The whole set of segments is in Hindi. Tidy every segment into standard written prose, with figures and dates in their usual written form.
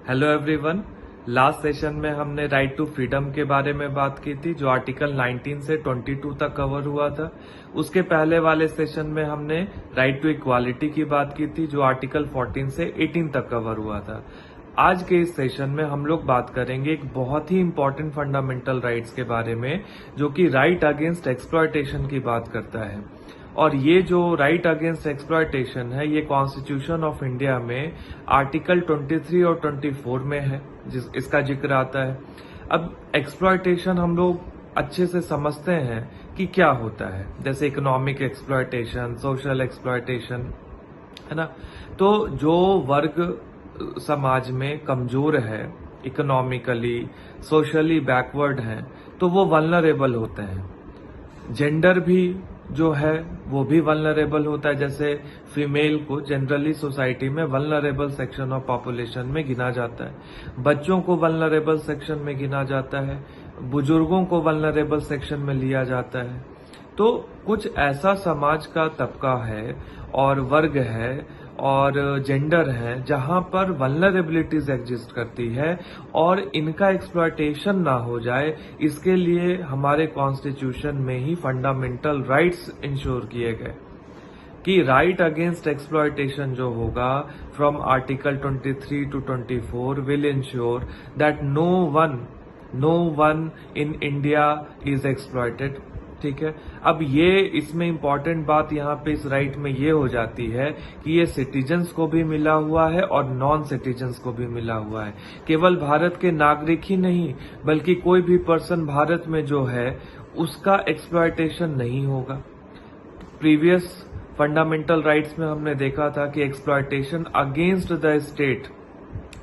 Hello everyone. लास्ट सेशन में हमने राइट टू फ्रीडम के बारे में बात की थी, जो आर्टिकल 19 से 22 तक कवर हुआ था। उसके पहले वाले सेशन में हमने राइट टू इक्वालिटी की बात की थी, जो आर्टिकल 14 से 18 तक कवर हुआ था। आज के इस सेशन में हम लोग बात करेंगे एक बहुत ही इंपॉर्टेंट फंडामेंटल राइट्स के बारे में, जो कि राइट अगेंस्ट एक्सप्लॉयटेशन की बात करता है। और ये जो राइट अगेंस्ट एक्सप्लॉयटेशन है, ये कॉन्स्टिट्यूशन ऑफ इंडिया में आर्टिकल 23 और 24 में है, इसका जिक्र आता है। अब एक्सप्लॉयटेशन हम लोग अच्छे से समझते हैं कि क्या होता है, जैसे इकोनॉमिक एक्सप्लॉयटेशन, सोशल एक्सप्लॉयटेशन, है ना। तो जो वर्ग समाज में कमजोर है, इकोनॉमिकली सोशली बैकवर्ड हैं, तो वो वल्नरेबल होते हैं। जेंडर भी जो है वो भी वल्नरेबल होता है, जैसे फीमेल को जनरली सोसाइटी में वल्नरेबल सेक्शन ऑफ पॉपुलेशन में गिना जाता है, बच्चों को वल्नरेबल सेक्शन में गिना जाता है, बुजुर्गों को वल्नरेबल सेक्शन में लिया जाता है। तो कुछ ऐसा समाज का तबका है और वर्ग है और जेंडर है जहां पर वल्नरेबिलिटीज एग्जिस्ट करती है, और इनका एक्सप्लॉयटेशन ना हो जाए, इसके लिए हमारे कॉन्स्टिट्यूशन में ही फंडामेंटल राइट्स इंश्योर किए गए कि राइट अगेंस्ट एक्सप्लॉयटेशन जो होगा from article 23 to 24 will ensure that no one in India is exploited. ठीक है। अब ये इसमें इंपॉर्टेंट बात यहाँ पे इस राइट में ये हो जाती है कि ये सिटीजन्स को भी मिला हुआ है और नॉन सिटीजन्स को भी मिला हुआ है। केवल भारत के नागरिक ही नहीं, बल्कि कोई भी पर्सन भारत में जो है उसका एक्सप्लॉयटेशन नहीं होगा। प्रीवियस फंडामेंटल राइट्स में हमने देखा था कि exploitation against the state,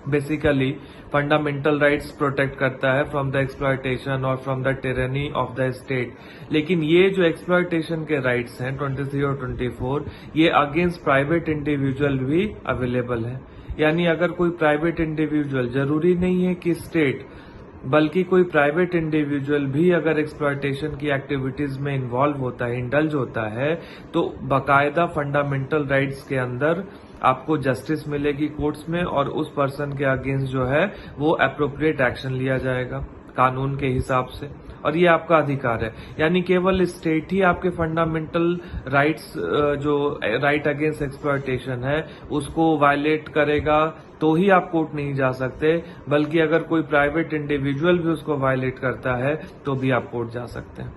basically fundamental rights protect करता है फ्रॉम द एक्सप्लॉयटेशन और from the tyranny of the state. लेकिन ये जो एक्सप्लॉयटेशन के राइट्स हैं 23 और 24, ये अगेंस्ट प्राइवेट इंडिविजुअल भी अवेलेबल है। यानी अगर कोई प्राइवेट इंडिविजुअल, जरूरी नहीं है कि स्टेट, बल्कि कोई प्राइवेट इंडिविजुअल भी अगर एक्सप्लॉयटेशन की एक्टिविटीज में इन्वॉल्व होता है, इंडल्ज होता है, तो बाकायदा फंडामेंटल राइट्स के अंदर आपको जस्टिस मिलेगी कोर्ट्स में, और उस पर्सन के अगेंस्ट जो है वो एप्रोप्रिएट एक्शन लिया जाएगा कानून के हिसाब से, और ये आपका अधिकार है। यानी केवल स्टेट ही आपके फंडामेंटल राइट्स, जो राइट अगेंस्ट एक्सप्लॉयटेशन है, उसको वायलेट करेगा तो ही आप कोर्ट नहीं जा सकते, बल्कि अगर कोई प्राइवेट इंडिविजुअल भी उसको वायलेट करता है तो भी आप कोर्ट जा सकते हैं।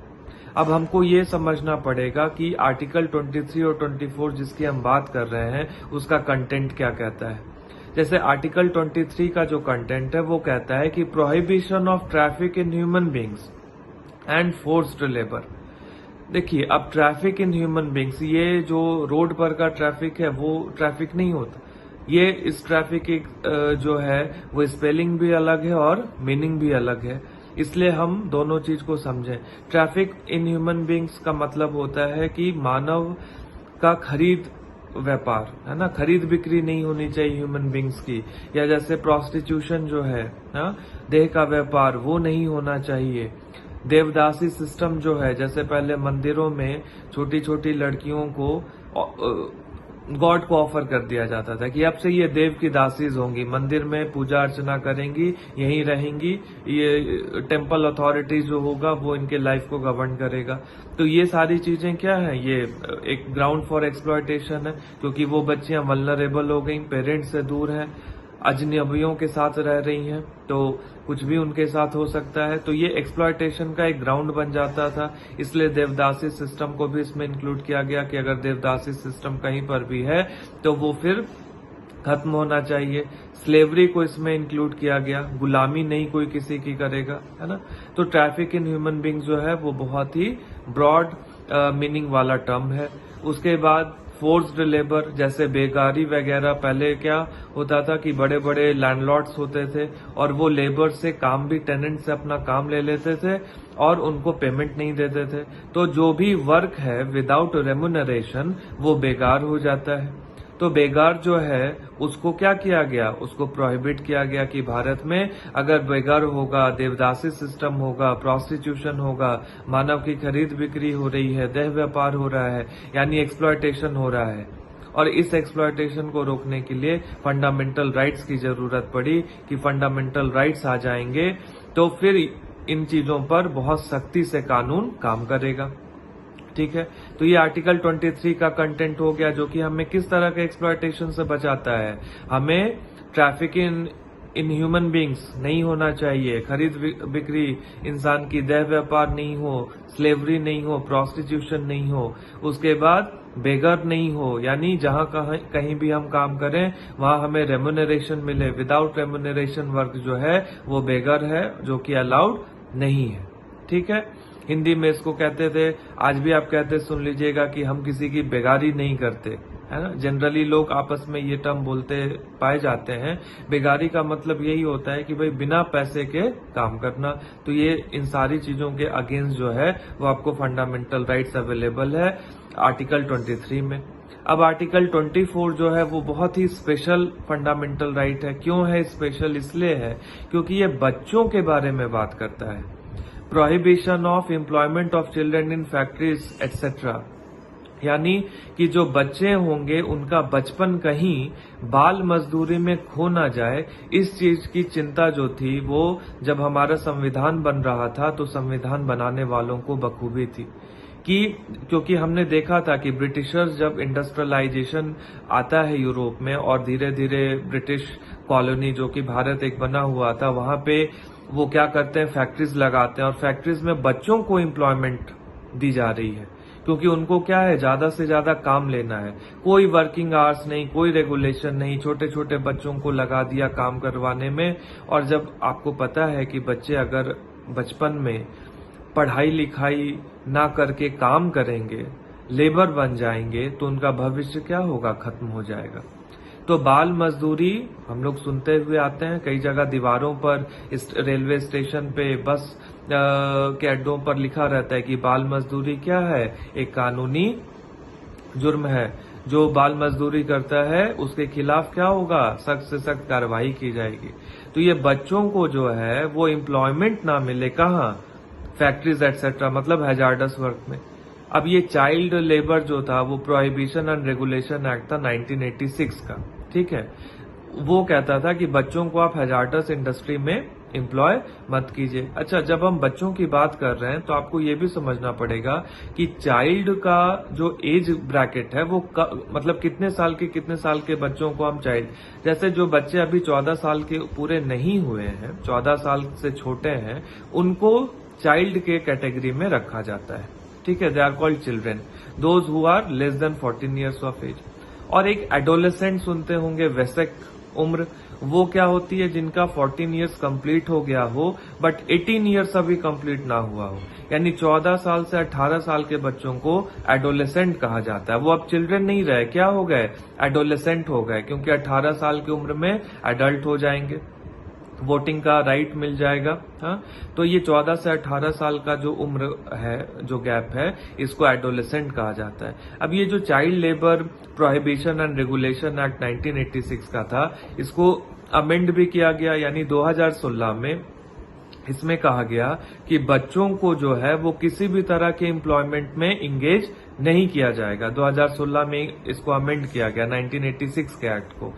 अब हमको ये समझना पड़ेगा कि आर्टिकल 23 और 24 जिसकी हम बात कर रहे हैं, उसका कंटेंट क्या कहता है। जैसे आर्टिकल 23 का जो कंटेंट है वो कहता है कि prohibition of traffic in human beings and forced labour. देखिए, अब ट्रैफिक इन ह्यूमन बींग्स, ये जो रोड पर का ट्रैफिक है वो ट्रैफिक नहीं होता। ये इस ट्रैफिक की जो है वो स्पेलिंग भी अलग है और मीनिंग भी अलग है, इसलिए हम दोनों चीज को समझें। ट्रैफिक इन ह्यूमन बींग्स का मतलब होता है कि मानव का खरीद व्यापार, है ना, खरीद बिक्री नहीं होनी चाहिए ह्यूमन बींग्स की। या जैसे प्रोस्टिट्यूशन जो है ना, देह का व्यापार, वो नहीं होना चाहिए। देवदासी सिस्टम जो है, जैसे पहले मंदिरों में छोटी छोटी लड़कियों को गॉड को ऑफर कर दिया जाता था कि अब से ये देव की दासीज होंगी, मंदिर में पूजा अर्चना करेंगी, यहीं रहेंगी, ये टेम्पल अथॉरिटी जो होगा वो इनके लाइफ को गवर्न करेगा। तो ये सारी चीजें क्या है, ये एक ग्राउंड फॉर एक्सप्लॉयटेशन है, क्योंकि वो बच्चियां वल्नरेबल हो गई, पेरेंट्स से दूर हैं, अजनबियों के साथ रह रही हैं, तो कुछ भी उनके साथ हो सकता है। तो ये एक्सप्लॉयटेशन का एक ग्राउंड बन जाता था, इसलिए देवदासी सिस्टम को भी इसमें इंक्लूड किया गया कि अगर देवदासी सिस्टम कहीं पर भी है तो वो फिर खत्म होना चाहिए। स्लेवरी को इसमें इंक्लूड किया गया, गुलामी नहीं कोई किसी की करेगा, है ना। तो ट्रैफिक इन ह्यूमन बींग्स जो है वो बहुत ही ब्रॉड मीनिंग वाला टर्म है। उसके बाद फोर्स्ड लेबर, जैसे बेगारी वगैरह, पहले क्या होता था कि बड़े बड़े लैंडलॉर्ड्स होते थे और वो लेबर से काम भी, टेनेंट से अपना काम ले लेते थे और उनको पेमेंट नहीं देते थे। तो जो भी वर्क है विदाउट रेम्यूनरेशन वो बेगार हो जाता है। तो बेगार जो है उसको क्या किया गया, उसको प्रोहिबिट किया गया कि भारत में अगर बेगार होगा, देवदासी सिस्टम होगा, प्रोस्टिट्यूशन होगा, मानव की खरीद बिक्री हो रही है, देह व्यापार हो रहा है, यानी एक्सप्लॉयटेशन हो रहा है, और इस एक्सप्लॉयटेशन को रोकने के लिए फंडामेंटल राइट्स की जरूरत पड़ी कि फंडामेंटल राइट्स आ जाएंगे तो फिर इन चीजों पर बहुत सख्ती से कानून काम करेगा। ठीक है, तो ये आर्टिकल 23 का कंटेंट हो गया, जो कि हमें किस तरह के एक्सप्लॉयटेशन से बचाता है। हमें ट्रैफिकिंग इन ह्यूमन बींग्स नहीं होना चाहिए, खरीद बिक्री, इंसान की देह व्यापार नहीं हो, स्लेवरी नहीं हो, प्रोस्टिट्यूशन नहीं हो, उसके बाद बेगर नहीं हो, यानी जहां कहीं भी हम काम करें वहां हमें रेम्यूनरेशन मिले। विदाउट रेम्यूनरेशन वर्क जो है वो बेगर है, जो कि अलाउड नहीं है। ठीक है, हिंदी में इसको कहते थे, आज भी आप कहते सुन लीजिएगा कि हम किसी की बेगारी नहीं करते, है ना। जनरली लोग आपस में ये टर्म बोलते पाए जाते हैं। बेगारी का मतलब यही होता है कि भाई बिना पैसे के काम करना। तो ये इन सारी चीजों के अगेंस्ट जो है वो आपको फंडामेंटल राइट्स अवेलेबल है आर्टिकल 23 में। अब आर्टिकल 24 जो है वो बहुत ही स्पेशल फंडामेंटल राइट है। क्यों है स्पेशल? इसलिए है क्योंकि ये बच्चों के बारे में बात करता है। Prohibition of employment of children in factories etcetera, यानी कि जो बच्चे होंगे उनका बचपन कहीं बाल मजदूरी में खो ना जाए, इस चीज की चिंता जो थी वो जब हमारा संविधान बन रहा था तो संविधान बनाने वालों को बखूबी थी कि क्योंकि हमने देखा था कि ब्रिटिशर्स जब इंडस्ट्रियलाइजेशन आता है यूरोप में और धीरे धीरे ब्रिटिश कॉलोनी जो कि भारत एक बना हुआ था, वहां पे वो क्या करते हैं, फैक्ट्रीज लगाते हैं और फैक्ट्रीज में बच्चों को एम्प्लॉयमेंट दी जा रही है क्योंकि उनको क्या है, ज्यादा से ज्यादा काम लेना है। कोई वर्किंग आवर्स नहीं, कोई रेगुलेशन नहीं, छोटे छोटे बच्चों को लगा दिया काम करवाने में। और जब आपको पता है कि बच्चे अगर बचपन में पढ़ाई लिखाई ना करके काम करेंगे, लेबर बन जाएंगे, तो उनका भविष्य क्या होगा, खत्म हो जाएगा। तो बाल मजदूरी हम लोग सुनते हुए आते हैं, कई जगह दीवारों पर, इस रेलवे स्टेशन पे, बस के अड्डों पर लिखा रहता है कि बाल मजदूरी क्या है, एक कानूनी जुर्म है। जो बाल मजदूरी करता है उसके खिलाफ क्या होगा, सख्त से सख्त कार्रवाई की जाएगी। तो ये बच्चों को जो है वो एम्प्लॉयमेंट ना मिले, कहाँ, फैक्ट्रीज एटसेट्रा, मतलब हैजार्डस वर्क में। अब ये चाइल्ड लेबर जो था वो प्रोहिबिशन एंड रेगुलेशन एक्ट था 1986 का। ठीक है, वो कहता था कि बच्चों को आप हैजार्डस इंडस्ट्री में एम्प्लॉय मत कीजिए। अच्छा, जब हम बच्चों की बात कर रहे हैं तो आपको ये भी समझना पड़ेगा कि चाइल्ड का जो एज ब्रैकेट है वो मतलब कितने साल के बच्चों को हम चाइल्ड, जैसे जो बच्चे अभी 14 साल के पूरे नहीं हुए हैं, 14 साल से छोटे हैं, उनको चाइल्ड के कैटेगरी में रखा जाता है। ठीक है, they are called children, those who are less than 14 years of age. और एक एडोलेसेंट सुनते होंगे, वयस्क उम्र, वो क्या होती है, जिनका 14 ईयर्स कंप्लीट हो गया हो बट 18 ईयर्स अभी कंप्लीट ना हुआ हो, यानी 14 साल से 18 साल के बच्चों को एडोलेसेंट कहा जाता है। वो अब चिल्ड्रन नहीं रहे, क्या हो गए, एडोलेसेंट हो गए, क्योंकि 18 साल की उम्र में एडल्ट हो जाएंगे, वोटिंग का राइट मिल जाएगा। हाँ, तो ये 14 से 18 साल का जो उम्र है, जो गैप है, इसको एडोलेसेंट कहा जाता है। अब ये जो child labour prohibition and regulation act 1986 का था, इसको अमेंड भी किया गया, यानी 2016 में इसमें कहा गया कि बच्चों को जो है वो किसी भी तरह के एम्प्लॉयमेंट में इंगेज नहीं किया जाएगा। 2016 में इसको अमेंड किया गया 1986 के एक्ट को,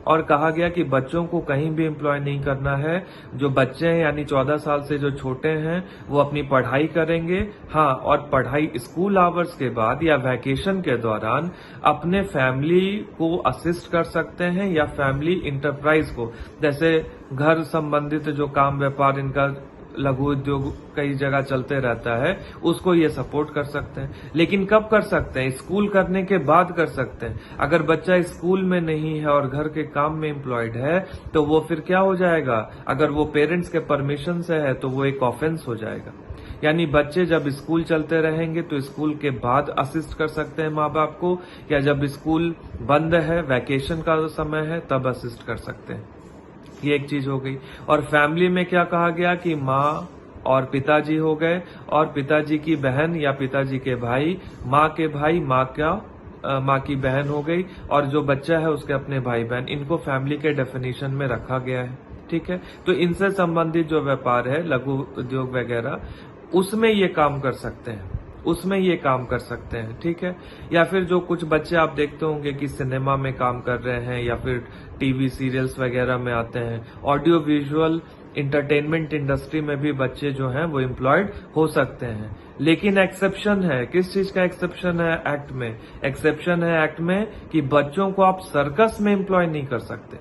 और कहा गया कि बच्चों को कहीं भी एम्प्लॉय नहीं करना है। जो बच्चे हैं यानी 14 साल से जो छोटे हैं वो अपनी पढ़ाई करेंगे, हाँ, और पढ़ाई स्कूल आवर्स के बाद या वैकेशन के दौरान अपने फैमिली को असिस्ट कर सकते हैं या फैमिली इंटरप्राइज को, जैसे घर संबंधित जो काम व्यापार इनका लघु उद्योग कई जगह चलते रहता है, उसको ये सपोर्ट कर सकते हैं। लेकिन कब कर सकते हैं, स्कूल करने के बाद कर सकते हैं। अगर बच्चा स्कूल में नहीं है और घर के काम में एम्प्लॉयड है तो वो फिर क्या हो जाएगा, अगर वो पेरेंट्स के परमिशन से है तो वो एक ऑफेंस हो जाएगा। यानी बच्चे जब स्कूल चलते रहेंगे तो स्कूल के बाद असिस्ट कर सकते हैं माँ बाप को, या जब स्कूल बंद है, वैकेशन का समय है, तब असिस्ट कर सकते हैं। ये एक चीज हो गई। और फैमिली में क्या कहा गया कि माँ और पिताजी हो गए, और पिताजी की बहन या पिताजी के भाई, माँ के भाई, माँ की बहन हो गई, और जो बच्चा है उसके अपने भाई बहन, इनको फैमिली के डेफिनेशन में रखा गया है। ठीक है, तो इनसे संबंधित जो व्यापार है, लघु उद्योग वगैरह, उसमें ये काम कर सकते हैं। उसमें ये काम कर सकते हैं, ठीक है। या फिर जो कुछ बच्चे आप देखते होंगे कि सिनेमा में काम कर रहे हैं या फिर टीवी सीरियल्स वगैरह में आते हैं, ऑडियो विजुअल इंटरटेनमेंट इंडस्ट्री में भी बच्चे जो हैं वो एम्प्लॉयड हो सकते हैं। लेकिन एक्सेप्शन है, किस चीज का एक्सेप्शन है एक्ट में? एक्सेप्शन है एक्ट में कि बच्चों को आप सर्कस में एम्प्लॉय नहीं कर सकते।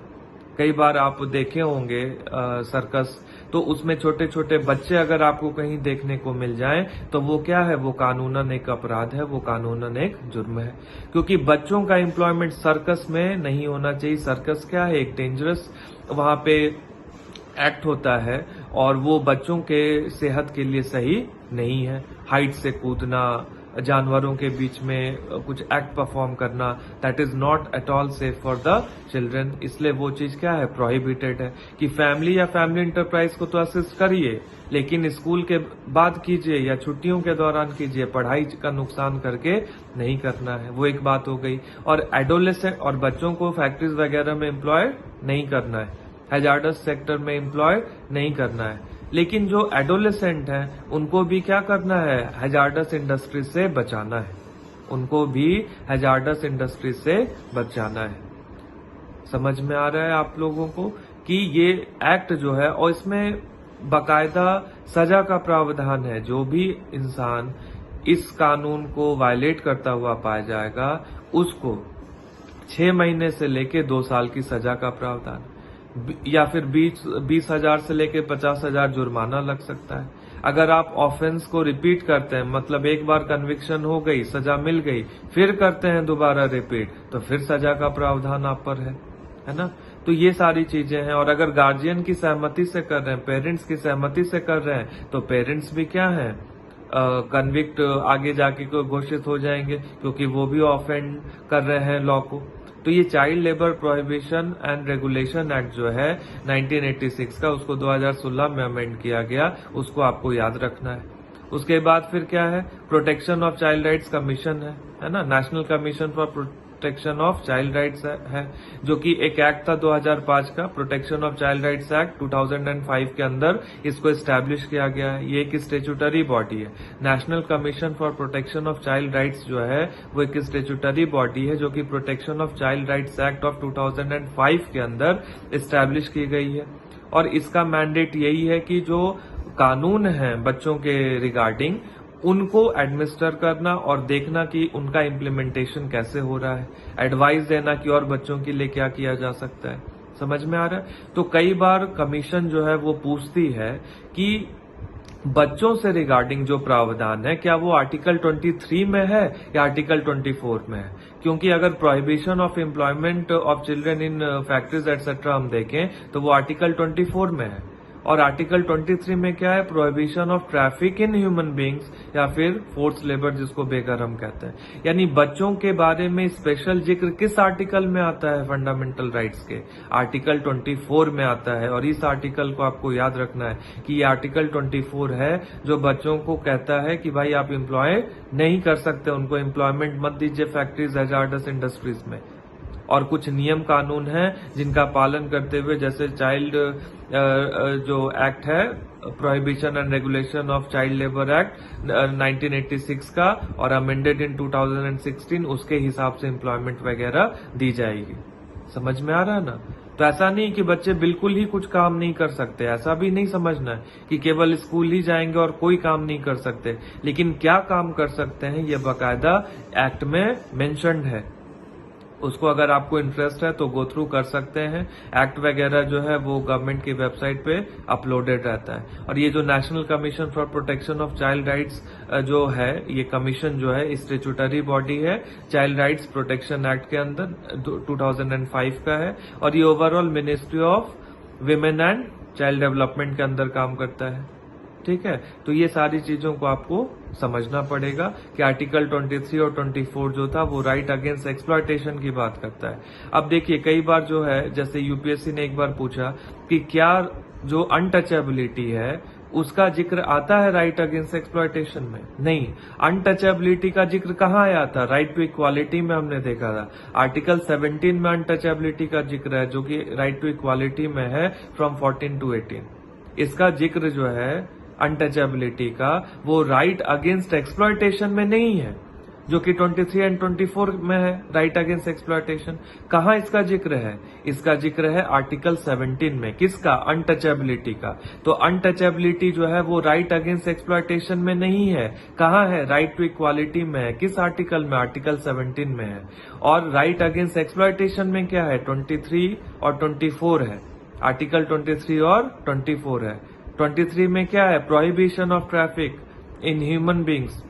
कई बार आप देखे होंगे सर्कस, तो उसमें छोटे छोटे बच्चे अगर आपको कहीं देखने को मिल जाएं तो वो क्या है, वो कानूनन एक अपराध है, वो कानूनन एक जुर्म है, क्योंकि बच्चों का एम्प्लॉयमेंट सर्कस में नहीं होना चाहिए। सर्कस क्या है, एक डेंजरस वहां पे एक्ट होता है और वो बच्चों के सेहत के लिए सही नहीं है। हाइट से कूदना, जानवरों के बीच में कुछ एक्ट परफॉर्म करना, that is not at all safe for the children. इसलिए वो चीज क्या है, प्रोहिबिटेड है कि फैमिली या फैमिली इंटरप्राइज को तो असिस्ट करिए, लेकिन स्कूल के बाद कीजिए या छुट्टियों के दौरान कीजिए, पढ़ाई का नुकसान करके नहीं करना है। वो एक बात हो गई। और एडोलेसेंट और बच्चों को फैक्ट्रीज वगैरह में एम्प्लॉय नहीं करना है, हैजार्डस सेक्टर में एम्प्लॉय नहीं करना है। लेकिन जो एडोलेसेंट हैं उनको भी क्या करना है, हैजार्डस इंडस्ट्री से बचाना है, उनको भी हैजार्डस इंडस्ट्री से बचाना है। समझ में आ रहा है आप लोगों को कि ये एक्ट जो है, और इसमें बाकायदा सजा का प्रावधान है। जो भी इंसान इस कानून को वायलेट करता हुआ पाया जाएगा उसको 6 महीने से लेके 2 साल की सजा का प्रावधान, या फिर 20,000 से लेके 50,000 जुर्माना लग सकता है। अगर आप ऑफेंस को रिपीट करते हैं, मतलब एक बार कन्विक्शन हो गई, सजा मिल गई, फिर करते हैं दोबारा रिपीट, तो फिर सजा का प्रावधान आप पर है ना। तो ये सारी चीजें हैं। और अगर गार्जियन की सहमति से कर रहे हैं, पेरेंट्स की सहमति से कर रहे हैं, तो पेरेंट्स भी क्या है, कन्विक्ट आगे जाके घोषित हो जाएंगे, क्योंकि वो भी ऑफेंड कर रहे हैं लॉ को। तो ये child labour prohibition and regulation act जो है 1986 का, उसको 2016 में अमेंड किया गया, उसको आपको याद रखना है। उसके बाद फिर क्या है, protection of child rights commission है ना, national commission for protection of child rights है, जो कि एक एक्ट था 2005 का, protection of child rights act 2005 के अंदर इसको एस्टैब्लिश किया गया है। ये एक स्टेचुटरी बॉडी है। National commission for protection of child rights जो है वो एक स्टेचुटरी बॉडी है, जो कि protection of child rights act of 2005 के अंदर एस्टैब्लिश की गई है। और इसका मैंडेट यही है कि जो कानून है बच्चों के रिगार्डिंग, उनको एडमिनिस्टर करना और देखना कि उनका इम्प्लीमेंटेशन कैसे हो रहा है, एडवाइस देना कि और बच्चों के लिए क्या किया जा सकता है। समझ में आ रहा है। तो कई बार कमीशन जो है वो पूछती है कि बच्चों से रिगार्डिंग जो प्रावधान है, क्या वो आर्टिकल 23 में है या आर्टिकल 24 में है। क्योंकि अगर prohibition of employment of children in factories etcetera हम देखें तो वो आर्टिकल 24 में है। और आर्टिकल 23 में क्या है, prohibition of traffic in human beings, या फिर फोर्स लेबर जिसको बेघर हम कहते हैं। यानी बच्चों के बारे में स्पेशल जिक्र किस आर्टिकल में आता है, फंडामेंटल राइट्स के आर्टिकल 24 में आता है। और इस आर्टिकल को आपको याद रखना है कि ये आर्टिकल 24 है जो बच्चों को कहता है कि भाई आप एम्प्लॉय नहीं कर सकते, उनको एम्प्लॉयमेंट मत दीजिए फैक्ट्रीज हैजार्डस इंडस्ट्रीज में। और कुछ नियम कानून हैं जिनका पालन करते हुए, जैसे चाइल्ड जो एक्ट है, prohibition and regulation of child labour act 1986 का और अमेंडेड इन 2016, उसके हिसाब से एम्प्लॉयमेंट वगैरह दी जाएगी। समझ में आ रहा है ना। तो ऐसा नहीं कि बच्चे बिल्कुल ही कुछ काम नहीं कर सकते, ऐसा भी नहीं समझना है कि केवल स्कूल ही जाएंगे और कोई काम नहीं कर सकते। लेकिन क्या काम कर सकते हैं ये बाकायदा एक्ट में मेंशन्ड है। उसको अगर आपको इंटरेस्ट है तो गो थ्रू कर सकते हैं। एक्ट वगैरह जो है वो गवर्नमेंट की वेबसाइट पे अपलोडेड रहता है। और ये जो national commission for protection of child rights जो है, ये कमीशन जो है स्टैट्यूटरी बॉडी है, चाइल्ड राइट्स प्रोटेक्शन एक्ट के अंदर 2005 का है। और ये overall ministry of women and child development के अंदर काम करता है। ठीक है, तो ये सारी चीजों को आपको समझना पड़ेगा कि आर्टिकल 23 और 24 जो था वो राइट अगेंस्ट एक्सप्लॉयटेशन की बात करता है। अब देखिए कई बार जो है, जैसे यूपीएससी ने एक बार पूछा कि क्या जो अनटचेबिलिटी है उसका जिक्र आता है राइट अगेंस्ट एक्सप्लॉयटेशन में। नहीं, अनटचेबिलिटी का जिक्र कहाँ आया था, राइट टू इक्वालिटी में हमने देखा था। आर्टिकल 17 में अनटचेबिलिटी का जिक्र है, जो कि राइट टू इक्वालिटी में है फ्रॉम 14 to 18। इसका जिक्र जो है अनटचेबिलिटी का, वो राइट अगेंस्ट एक्सप्लॉयटेशन में नहीं है, जो कि 23 एंड 24 में है, राइट अगेंस्ट एक्सप्लॉयटेशन। कहां इसका जिक्र है? इसका जिक्र है आर्टिकल 17 में। किसका? अनटचेबिलिटी का। तो अनटचेबिलिटी जो है वो राइट अगेंस्ट एक्सप्लॉयटेशन में नहीं है। कहां है? राइट टू इक्वालिटी में है। किस आर्टिकल में? आर्टिकल 17 में है। और राइट अगेंस्ट एक्सप्लॉयटेशन में क्या है? 23 और 24 है। आर्टिकल 23 और 24 है। 23 में क्या है? Prohibition of traffic in human beings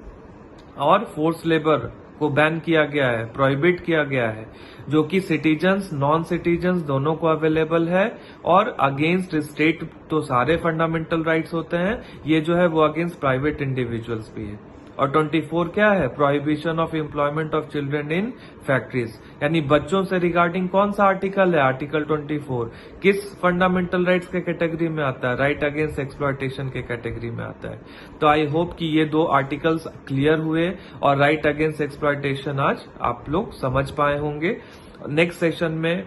और फोर्स लेबर को बैन किया गया है, प्रोहिबिट किया गया है, जो कि सिटीजन्स नॉन सिटीजन्स दोनों को अवेलेबल है। और अगेंस्ट स्टेट तो सारे फंडामेंटल राइट्स होते हैं, ये जो है वो अगेंस्ट प्राइवेट इंडिविजुअल्स भी है। और 24 क्या है? Prohibition of employment of children in factories, यानी बच्चों से रिगार्डिंग कौन सा आर्टिकल है? आर्टिकल 24। किस फंडामेंटल राइट्स के कैटेगरी में आता है? राइट अगेंस्ट एक्सप्लॉयटेशन के कैटेगरी में आता है। तो आई होप कि ये दो आर्टिकल्स क्लियर हुए और राइट अगेंस्ट एक्सप्लॉयटेशन आज आप लोग समझ पाए होंगे। नेक्स्ट सेशन में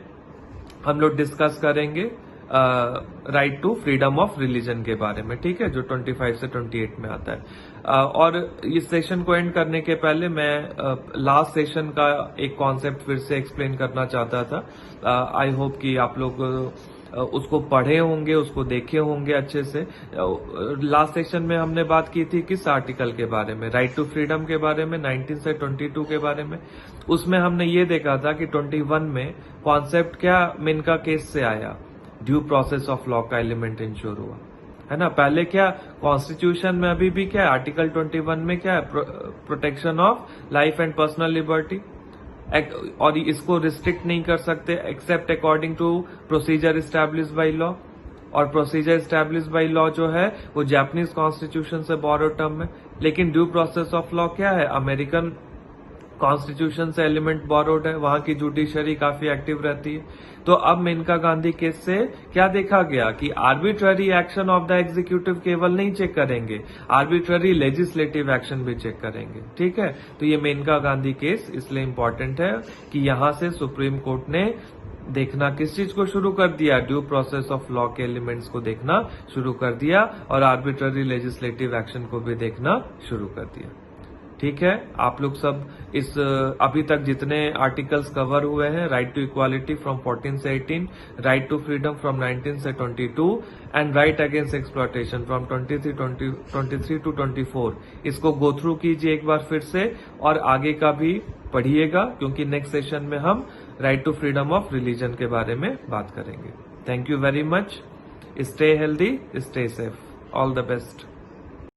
हम लोग डिस्कस करेंगे right to freedom of religion के बारे में, ठीक है, जो 25 से 28 में आता है। और इस सेशन को एंड करने के पहले मैं लास्ट सेशन का एक कॉन्सेप्ट फिर से एक्सप्लेन करना चाहता था। आई होप कि आप लोग उसको पढ़े होंगे, उसको देखे होंगे अच्छे से। लास्ट सेशन में हमने बात की थी किस आर्टिकल के बारे में? राइट टू फ्रीडम के बारे में, 19 से 22 के बारे में। उसमें हमने ये देखा था कि 21 में कॉन्सेप्ट क्या मिनका केस से आया, ड्यू प्रोसेस ऑफ लॉ का एलिमेंट इंश्योर हुआ, है ना। पहले क्या कॉन्स्टिट्यूशन में अभी भी क्या है? आर्टिकल 21 में क्या है? Protection of life and personal liberty, और इसको रिस्ट्रिक्ट नहीं कर सकते except according to procedure establish by law. और प्रोसीजर एस्टैब्लिश बाय लॉ जो है वो जापानीज कॉन्स्टिट्यूशन से बोरो टर्म है। लेकिन ड्यू प्रोसेस ऑफ लॉ क्या है? अमेरिकन कॉन्स्टिट्यूशन से एलिमेंट बोरोड है, वहां की जुडिशरी काफी एक्टिव रहती है। तो अब मेनका गांधी केस से क्या देखा गया कि arbitrary action of the executive केवल नहीं चेक करेंगे, आर्बिट्ररी लेजिस्लेटिव एक्शन भी चेक करेंगे, ठीक है। तो ये मेनका गांधी केस इसलिए इंपॉर्टेंट है कि यहां से सुप्रीम कोर्ट ने देखना किस चीज को शुरू कर दिया? ड्यू प्रोसेस ऑफ लॉ के एलिमेंट्स को देखना शुरू कर दिया और आर्बिट्ररी लेजिस्लेटिव एक्शन को भी देखना शुरू कर दिया, ठीक है। आप लोग सब इस अभी तक जितने आर्टिकल्स कवर हुए हैं, राइट टू इक्वालिटी फ्रॉम 14 से 18, राइट टू फ्रीडम फ्रॉम 19 से 22 and right against exploitation from 23 to 24, इसको गो थ्रू कीजिए एक बार फिर से और आगे का भी पढ़िएगा, क्योंकि नेक्स्ट सेशन में हम right to freedom of religion के बारे में बात करेंगे। Thank you very much. Stay healthy, stay safe, all the best.